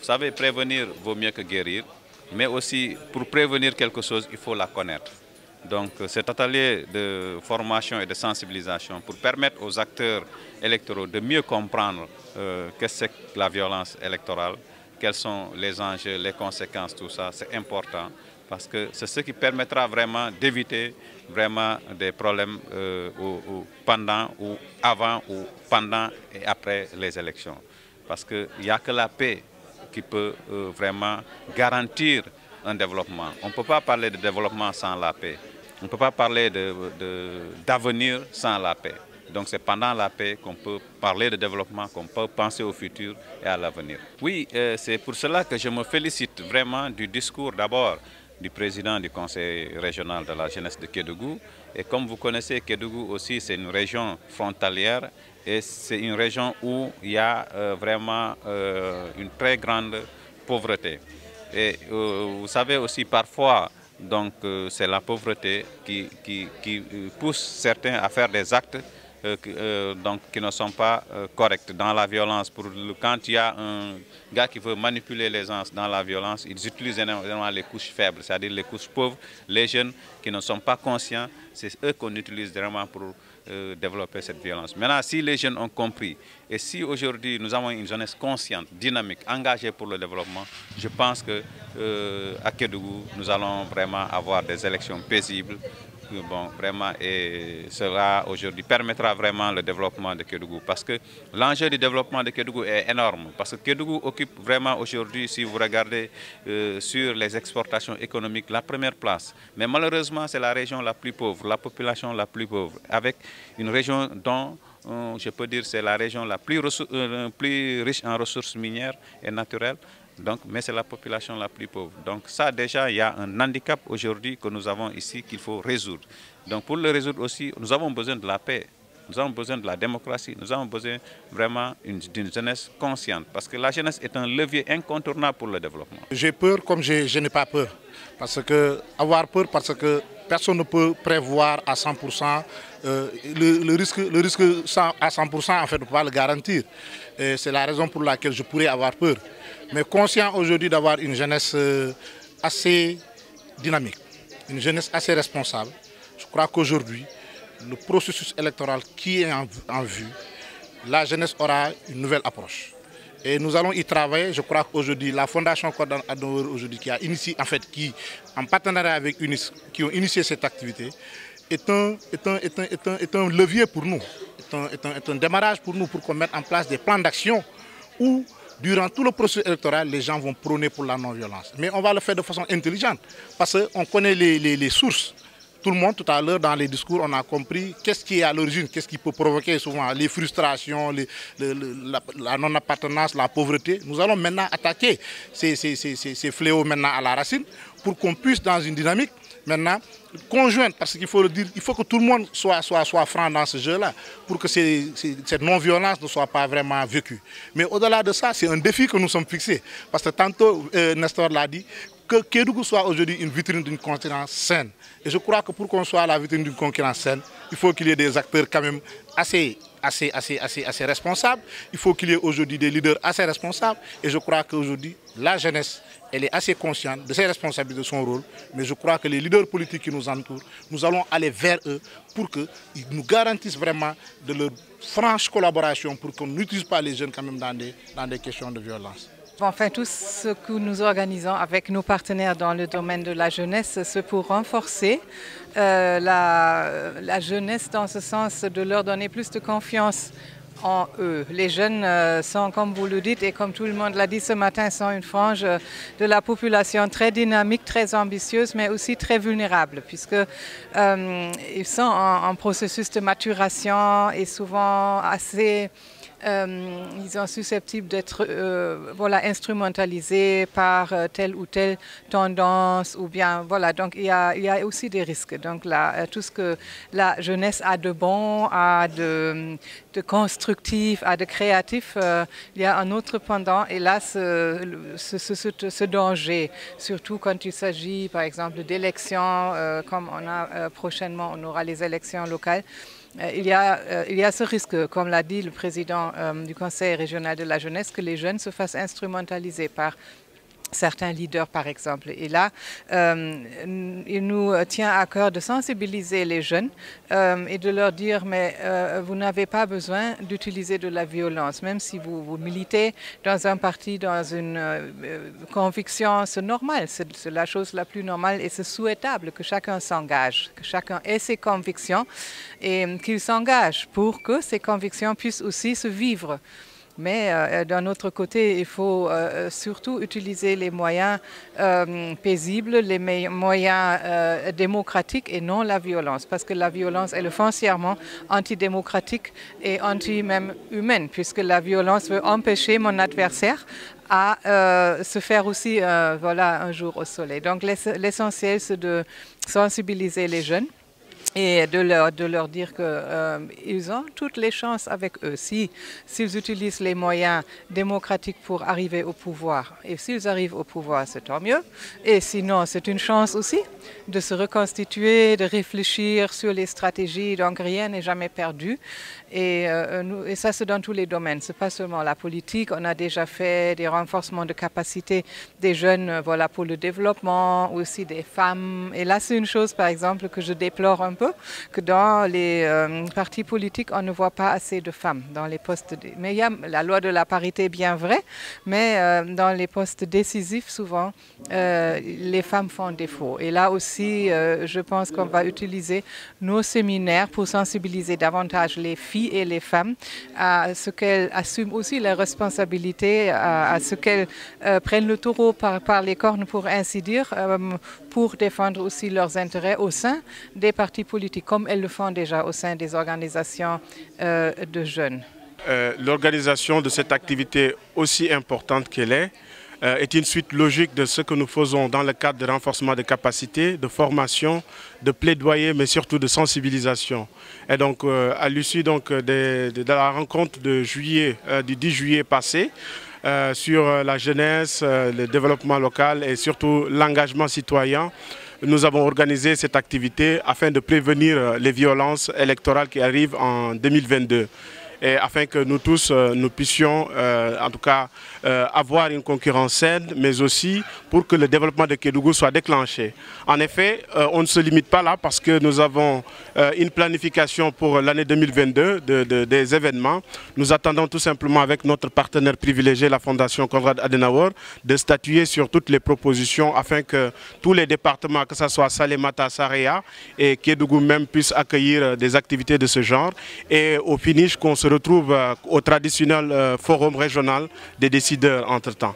Vous savez, prévenir vaut mieux que guérir, mais aussi pour prévenir quelque chose, il faut la connaître. Donc cet atelier de formation et de sensibilisation pour permettre aux acteurs électoraux de mieux comprendre qu'est-ce que c'est que la violence électorale, quels sont les enjeux, les conséquences, tout ça, c'est important parce que c'est ce qui permettra vraiment d'éviter vraiment des problèmes pendant ou avant ou pendant et après les élections. Parce qu'il n'y a que la paix qui peut vraiment garantir un développement. On ne peut pas parler de développement sans la paix. On ne peut pas parler d'avenir sans la paix. Donc c'est pendant la paix qu'on peut parler de développement, qu'on peut penser au futur et à l'avenir. Oui, c'est pour cela que je me félicite vraiment du discours d'abord du président du conseil régional de la jeunesse de Kédougou. Et comme vous connaissez, Kédougou aussi, c'est une région frontalière et c'est une région où il y a vraiment une très grande pauvreté. Et vous savez aussi parfois, donc c'est la pauvreté qui pousse certains à faire des actes donc, qui ne sont pas corrects dans la violence. Quand il y a un gars qui veut manipuler les gens dans la violence, ils utilisent énormément les couches faibles, c'est-à-dire les couches pauvres, les jeunes qui ne sont pas conscients, c'est eux qu'on utilise vraiment pour développer cette violence. Maintenant, si les jeunes ont compris, et si aujourd'hui nous avons une jeunesse consciente, dynamique, engagée pour le développement, je pense qu'à Kédougou, nous allons vraiment avoir des élections paisibles. Bon, vraiment, et cela aujourd'hui permettra vraiment le développement de Kédougou. Parce que l'enjeu du développement de Kédougou est énorme. Parce que Kédougou occupe vraiment aujourd'hui, si vous regardez sur les exportations économiques, la première place. Mais malheureusement, c'est la région la plus pauvre, la population la plus pauvre, avec une région dont je peux dire c'est la région la plus riche en ressources minières et naturelles. Donc, mais c'est la population la plus pauvre. Donc ça déjà, il y a un handicap aujourd'hui que nous avons ici qu'il faut résoudre. Donc pour le résoudre aussi, nous avons besoin de la paix, nous avons besoin de la démocratie, nous avons besoin vraiment d'une jeunesse consciente. Parce que la jeunesse est un levier incontournable pour le développement. J'ai peur comme je n'ai pas peur. Avoir peur parce que personne ne peut prévoir à 100%. Le risque à 100%, en fait, on ne peut pas le garantir. C'est la raison pour laquelle je pourrais avoir peur. Mais conscient aujourd'hui d'avoir une jeunesse assez dynamique, une jeunesse assez responsable, je crois qu'aujourd'hui, le processus électoral qui est en vue, la jeunesse aura une nouvelle approche. Et nous allons y travailler. Je crois qu'aujourd'hui, la Fondation Konrad Adenauer, aujourd'hui, qui a initié, en fait, qui, en partenariat avec UNIS, qui ont initié cette activité, est un levier pour nous, est un démarrage pour nous, pour qu'on mette en place des plans d'action où, durant tout le processus électoral, les gens vont prôner pour la non-violence. Mais on va le faire de façon intelligente, parce qu'on connaît les sources. Tout le monde, tout à l'heure, dans les discours, on a compris qu'est-ce qui est à l'origine, qu'est-ce qui peut provoquer souvent les frustrations, la non-appartenance, la pauvreté. Nous allons maintenant attaquer ces fléaux maintenant à la racine pour qu'on puisse, dans une dynamique maintenant conjointe, parce qu'il faut le dire, il faut que tout le monde soit franc dans ce jeu-là pour que cette non-violence ne soit pas vraiment vécue. Mais au-delà de ça, c'est un défi que nous sommes fixés. Parce que tantôt, Nestor l'a dit, que Kédougou soit aujourd'hui une vitrine d'une concurrence saine. Et je crois que pour qu'on soit la vitrine d'une concurrence saine, il faut qu'il y ait des acteurs quand même assez responsables. Il faut qu'il y ait aujourd'hui des leaders assez responsables. Et je crois qu'aujourd'hui, la jeunesse, elle est assez consciente de ses responsabilités, de son rôle. Mais je crois que les leaders politiques qui nous entourent, nous allons aller vers eux pour qu'ils nous garantissent vraiment de leur franche collaboration pour qu'on n'utilise pas les jeunes quand même dans des questions de violence. Enfin, tout ce que nous organisons avec nos partenaires dans le domaine de la jeunesse, c'est pour renforcer la jeunesse dans ce sens de leur donner plus de confiance en eux. Les jeunes sont, comme vous le dites et comme tout le monde l'a dit ce matin, sont une frange de la population très dynamique, très ambitieuse, mais aussi très vulnérable, puisqu'ils sont en processus de maturation et souvent assez... ils sont susceptibles d'être instrumentalisés par telle ou telle tendance ou bien voilà, donc il y a aussi des risques. Donc là, tout ce que la jeunesse a de bon, a de constructif, a de créatif, il y a un autre pendant et là ce danger, surtout quand il s'agit par exemple d'élections, comme on a prochainement, on aura les élections locales. il y a ce risque, comme l'a dit le président du Conseil régional de la jeunesse, que les jeunes se fassent instrumentaliser par certains leaders, par exemple. Et là, il nous tient à cœur de sensibiliser les jeunes et de leur dire, mais vous n'avez pas besoin d'utiliser de la violence, même si vous militez dans un parti, dans une conviction, c'est normal, c'est la chose la plus normale et c'est souhaitable que chacun s'engage, que chacun ait ses convictions et qu'il s'engage pour que ces convictions puissent aussi se vivre. Mais d'un autre côté, il faut surtout utiliser les moyens paisibles, les moyens démocratiques et non la violence. Parce que la violence est foncièrement antidémocratique et anti-même humaine, puisque la violence veut empêcher mon adversaire à se faire aussi voilà, un jour au soleil. Donc l'essentiel, c'est de sensibiliser les jeunes et de leur dire qu'ils ont toutes les chances avec eux. S'ils utilisent les moyens démocratiques pour arriver au pouvoir, et s'ils arrivent au pouvoir, c'est tant mieux. Et sinon, c'est une chance aussi de se reconstituer, de réfléchir sur les stratégies. Donc rien n'est jamais perdu. Et ça, c'est dans tous les domaines. Ce n'est pas seulement la politique. On a déjà fait des renforcements de capacité des jeunes voilà, pour le développement, aussi des femmes. Et là, c'est une chose, par exemple, que je déplore un peu, que dans les partis politiques, on ne voit pas assez de femmes dans les postes. Mais il y a la loi de la parité, bien vrai, mais dans les postes décisifs, souvent, les femmes font défaut. Et là aussi, je pense qu'on va utiliser nos séminaires pour sensibiliser davantage les filles et les femmes à ce qu'elles assument aussi leurs responsabilités, à ce qu'elles prennent le taureau par les cornes, pour ainsi dire, pour défendre aussi leurs intérêts au sein des partis politiques, comme elles le font déjà au sein des organisations de jeunes. L'organisation de cette activité, aussi importante qu'elle est une suite logique de ce que nous faisons dans le cadre de renforcement des capacités, de formation, de plaidoyer, mais surtout de sensibilisation. Et donc, à l'issue de la rencontre de du 10 juillet passé, sur la jeunesse, le développement local et surtout l'engagement citoyen, nous avons organisé cette activité afin de prévenir les violences électorales qui arrivent en 2022. Et afin que nous tous, nous puissions en tout cas avoir une concurrence saine, mais aussi pour que le développement de Kédougou soit déclenché. En effet, on ne se limite pas là parce que nous avons une planification pour l'année 2022 des événements. Nous attendons tout simplement avec notre partenaire privilégié, la Fondation Konrad Adenauer, de statuer sur toutes les propositions afin que tous les départements, que ce soit Salémata, Saraya et Kédougou même, puissent accueillir des activités de ce genre. Et au finish, qu'on se retrouve au traditionnel forum régional des décideurs entre-temps.